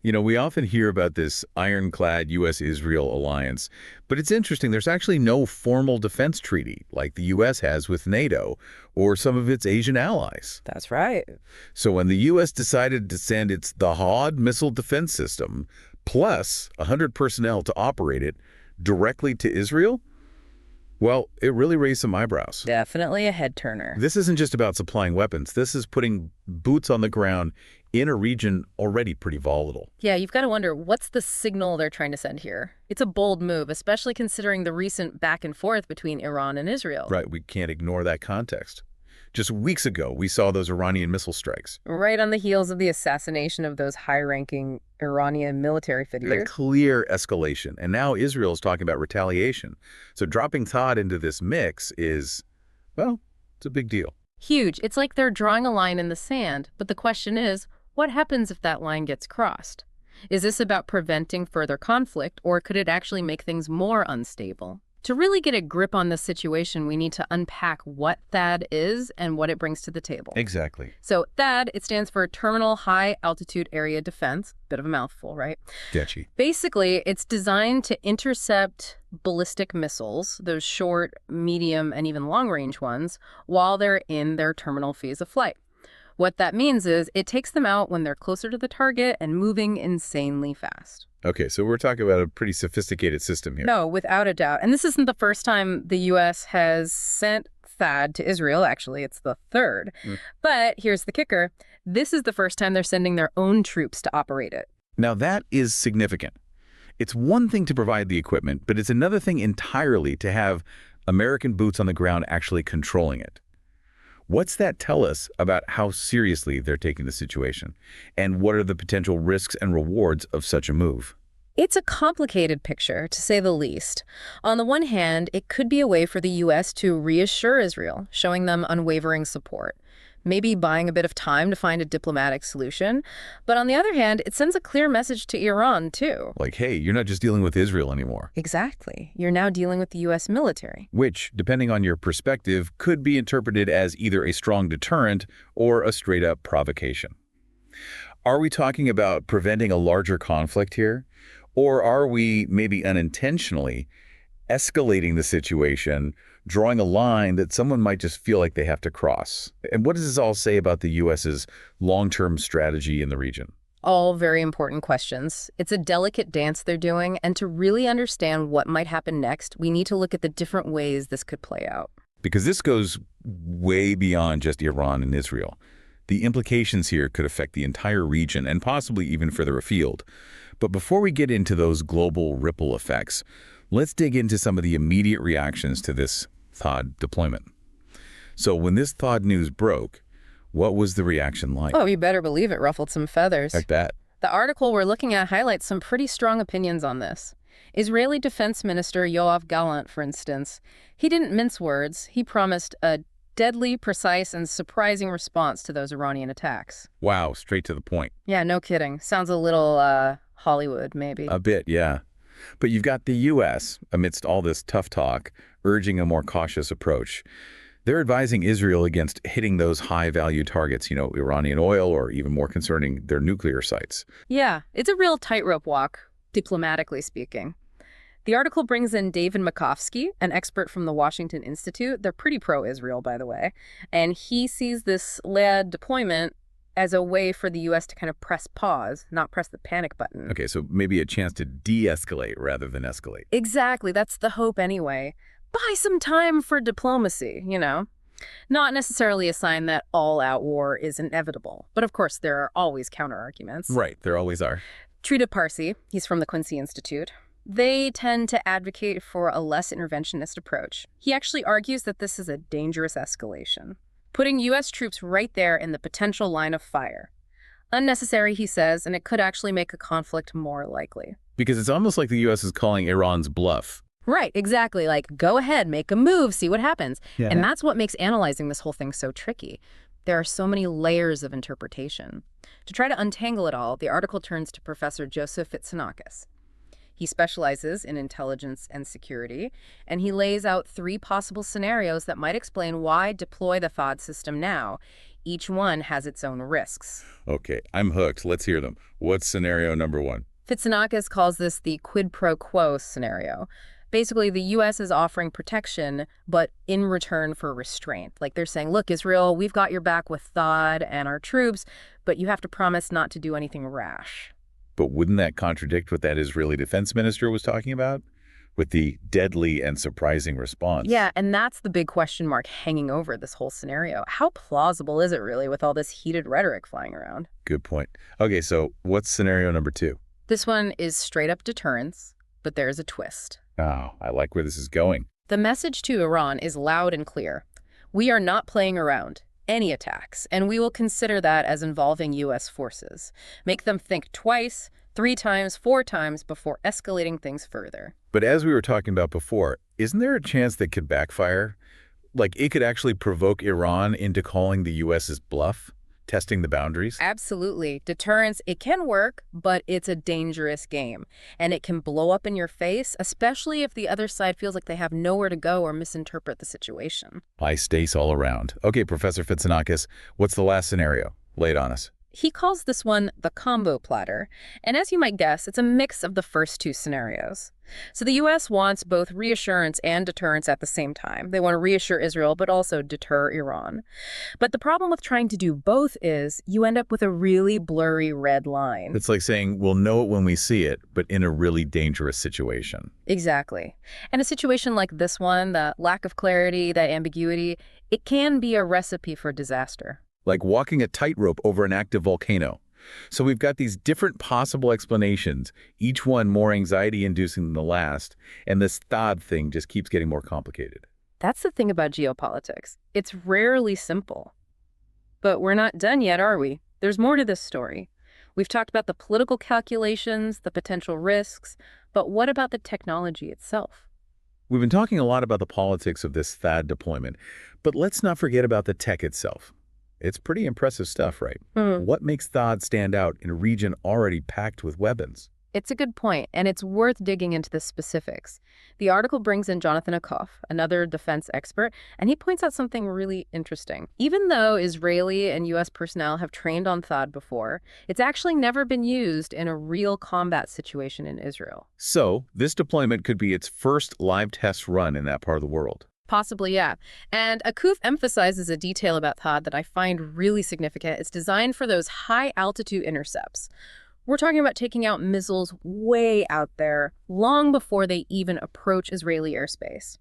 We often hear about this ironclad U.S.-Israel alliance, but it's interesting, there's actually no formal defense treaty like the U.S. has with NATO or some of its Asian allies. That's right. So when the U.S. decided to send its THAAD missile defense system, plus 100 personnel to operate it directly to Israel, well, it really raised some eyebrows. Definitely a head turner. This isn't just about supplying weapons. This is putting boots on the ground in a region already pretty volatile. Yeah, you've got to wonder, what's the signal they're trying to send here? It's a bold move, especially considering the recent back and forth between Iran and Israel. Right, we can't ignore that context. Just weeks ago, we saw those Iranian missile strikes. Right on the heels of the assassination of those high-ranking Iranian military figures. A clear escalation. And now Israel is talking about retaliation. So dropping THAAD into this mix is, well, it's a big deal. Huge. It's like they're drawing a line in the sand. But the question is, what happens if that line gets crossed? Is this about preventing further conflict, or could it actually make things more unstable? To really get a grip on this situation, we need to unpack what THAAD is and what it brings to the table. Exactly. So THAAD, it stands for Terminal High Altitude Area Defense. Bit of a mouthful, right? Sketchy. Basically, it's designed to intercept ballistic missiles, those short, medium, and even long-range ones, while they're in their terminal phase of flight. What that means is it takes them out when they're closer to the target and moving insanely fast. Okay, so we're talking about a pretty sophisticated system here. No, without a doubt. And this isn't the first time the U.S. has sent THAAD to Israel. Actually, it's the third. But here's the kicker. This is the first time they're sending their own troops to operate it. Now, that is significant. It's one thing to provide the equipment, but it's another thing entirely to have American boots on the ground actually controlling it. What's that tell us about how seriously they're taking the situation? And what are the potential risks and rewards of such a move? It's a complicated picture, to say the least. On the one hand, it could be a way for the U.S. to reassure Israel, showing them unwavering support, maybe buying a bit of time to find a diplomatic solution. But on the other hand, it sends a clear message to Iran, too. Like, hey, you're not just dealing with Israel anymore. Exactly. You're now dealing with the U.S. military. Which, depending on your perspective, could be interpreted as either a strong deterrent or a straight-up provocation. Are we talking about preventing a larger conflict here? Or are we, maybe unintentionally, escalating the situation, drawing a line that someone might just feel like they have to cross? And what does this all say about the U.S.'s long-term strategy in the region? All very important questions. It's a delicate dance they're doing, and to really understand what might happen next, we need to look at the different ways this could play out. Because this goes way beyond just Iran and Israel. The implications here could affect the entire region and possibly even further afield. But before we get into those global ripple effects, let's dig into some of the immediate reactions to this THAAD deployment. So when this THAAD news broke, what was the reaction like? Oh, you better believe it ruffled some feathers. Like that. The article we're looking at highlights some pretty strong opinions on this. Israeli Defense Minister Yoav Gallant, for instance, he didn't mince words. He promised a deadly, precise, and surprising response to those Iranian attacks. Wow, straight to the point. Yeah, no kidding. Sounds a little, Hollywood, maybe. A bit, yeah. But you've got the U.S., amidst all this tough talk, urging a more cautious approach. They're advising Israel against hitting those high-value targets, Iranian oil, or even more concerning, their nuclear sites. Yeah, it's a real tightrope walk, diplomatically speaking. The article brings in David Makovsky, an expert from the Washington Institute. They're pretty pro-Israel, by the way. And he sees this THAAD deployment as a way for the U.S. to kind of press pause, not press the panic button. Okay, so maybe a chance to de-escalate rather than escalate. Exactly. That's the hope anyway. Buy some time for diplomacy, Not necessarily a sign that all-out war is inevitable. But of course, there are always counter-arguments. Right, there always are. Trita Parsi, he's from the Quincy Institute. They tend to advocate for a less interventionist approach. He actually argues that this is a dangerous escalation, putting U.S. troops right there in the potential line of fire. Unnecessary, he says, and it could actually make a conflict more likely. Because it's almost like the U.S. is calling Iran's bluff. Right, exactly. Like, go ahead, make a move, see what happens. Yeah. And that's what makes analyzing this whole thing so tricky. There are so many layers of interpretation. To try to untangle it all, the article turns to Professor Joseph Fitsinakis. He specializes in intelligence and security, and he lays out 3 possible scenarios that might explain why deploy the THAAD system now, each one has its own risks. Okay, I'm hooked. Let's hear them. What's scenario number one? Fitsanakis calls this the quid pro quo scenario. Basically, the U.S. is offering protection, but in return for restraint. Like they're saying, look, Israel, we've got your back with THAAD and our troops, but you have to promise not to do anything rash. But wouldn't that contradict what that Israeli defense minister was talking about? With the deadly and surprising response. Yeah, and that's the big question mark hanging over this whole scenario. How plausible is it really with all this heated rhetoric flying around? Good point. Okay, so what's scenario number two? This one is straight up deterrence, but there's a twist. Oh, I like where this is going. The message to Iran is loud and clear. We are not playing around any attacks, and we will consider that as involving U.S. forces. Make them think twice, 3 times, 4 times before escalating things further. But as we were talking about before, isn't there a chance that could backfire? Like it could actually provoke Iran into calling the U.S.'s bluff, testing the boundaries? Absolutely. Deterrence, it can work, but it's a dangerous game. And it can blow up in your face, especially if the other side feels like they have nowhere to go or misinterpret the situation. High stakes all around. Okay, Professor Fitsanakis, what's the last scenario? Lay it on us. He calls this one the combo platter, and as you might guess, it's a mix of the first 2 scenarios. So the U.S. wants both reassurance and deterrence at the same time. They want to reassure Israel, but also deter Iran. But the problem with trying to do both is you end up with a really blurry red line. It's like saying we'll know it when we see it, but in a really dangerous situation. Exactly. And a situation like this one, the lack of clarity, that ambiguity, it can be a recipe for disaster. Like walking a tightrope over an active volcano. So we've got these different possible explanations, each one more anxiety-inducing than the last, and this THAAD thing just keeps getting more complicated. That's the thing about geopolitics. It's rarely simple. But we're not done yet, are we? There's more to this story. We've talked about the political calculations, the potential risks, but what about the technology itself? We've been talking a lot about the politics of this THAAD deployment, but let's not forget about the tech itself. It's pretty impressive stuff, right? What makes THAAD stand out in a region already packed with weapons? It's a good point, and it's worth digging into the specifics. The article brings in Jonathan Akoff, another defense expert, and he points out something really interesting. Even though Israeli and U.S. personnel have trained on THAAD before, it's actually never been used in a real combat situation in Israel. So, this deployment could be its first live test run in that part of the world. Possibly, yeah. And Akouf emphasizes a detail about THAAD that I find really significant. It's designed for those high-altitude intercepts. We're talking about taking out missiles way out there, long before they even approach Israeli airspace.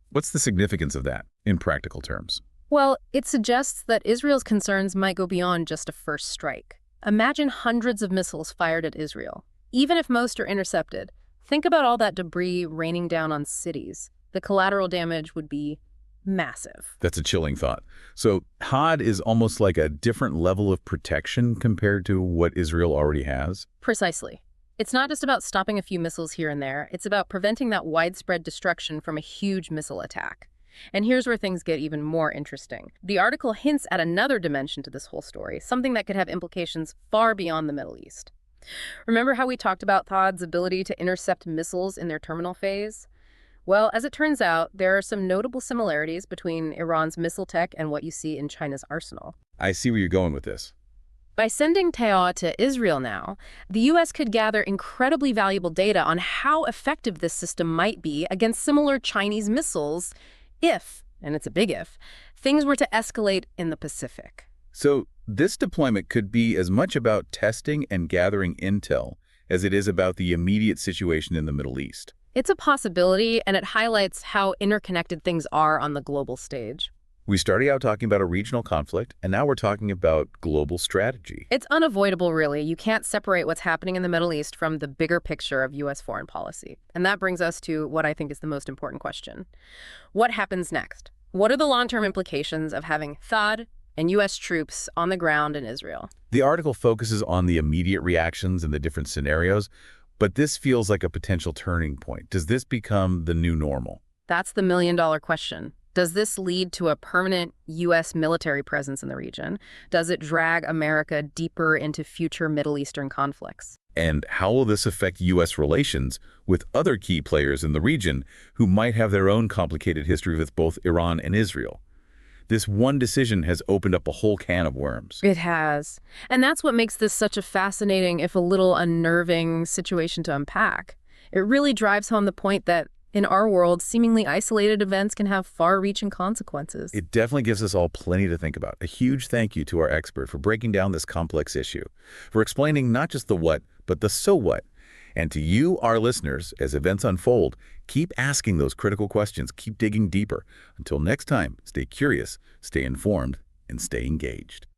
What's the significance of that, in practical terms? Well, it suggests that Israel's concerns might go beyond just a first strike. Imagine hundreds of missiles fired at Israel. Even if most are intercepted, think about all that debris raining down on cities. The collateral damage would be massive. That's a chilling thought. So THAAD is almost like a different level of protection compared to what Israel already has? Precisely. It's not just about stopping a few missiles here and there. It's about preventing that widespread destruction from a huge missile attack. And here's where things get even more interesting. The article hints at another dimension to this whole story, something that could have implications far beyond the Middle East. Remember how we talked about THAAD's ability to intercept missiles in their terminal phase? Well, as it turns out, there are some notable similarities between Iran's missile tech and what you see in China's arsenal. I see where you're going with this. By sending THAAD to Israel now, the U.S. could gather incredibly valuable data on how effective this system might be against similar Chinese missiles if, and it's a big if, things were to escalate in the Pacific. So this deployment could be as much about testing and gathering intel as it is about the immediate situation in the Middle East. It's a possibility, and it highlights how interconnected things are on the global stage. We started out talking about a regional conflict, and now we're talking about global strategy. It's unavoidable, really. You can't separate what's happening in the Middle East from the bigger picture of U.S. foreign policy. And that brings us to what I think is the most important question. What happens next? What are the long-term implications of having THAAD and U.S. troops on the ground in Israel? The article focuses on the immediate reactions and the different scenarios, but this feels like a potential turning point. Does this become the new normal? That's the million-dollar question. Does this lead to a permanent U.S. military presence in the region? Does it drag America deeper into future Middle Eastern conflicts? And how will this affect U.S. relations with other key players in the region who might have their own complicated history with both Iran and Israel? This one decision has opened up a whole can of worms. It has. And that's what makes this such a fascinating, if a little unnerving, situation to unpack. It really drives home the point that in our world, seemingly isolated events can have far-reaching consequences. It definitely gives us all plenty to think about. A huge thank you to our expert for breaking down this complex issue, for explaining not just the what, but the so what. And to you, our listeners, as events unfold, keep asking those critical questions, keep digging deeper. Until next time, stay curious, stay informed, and stay engaged.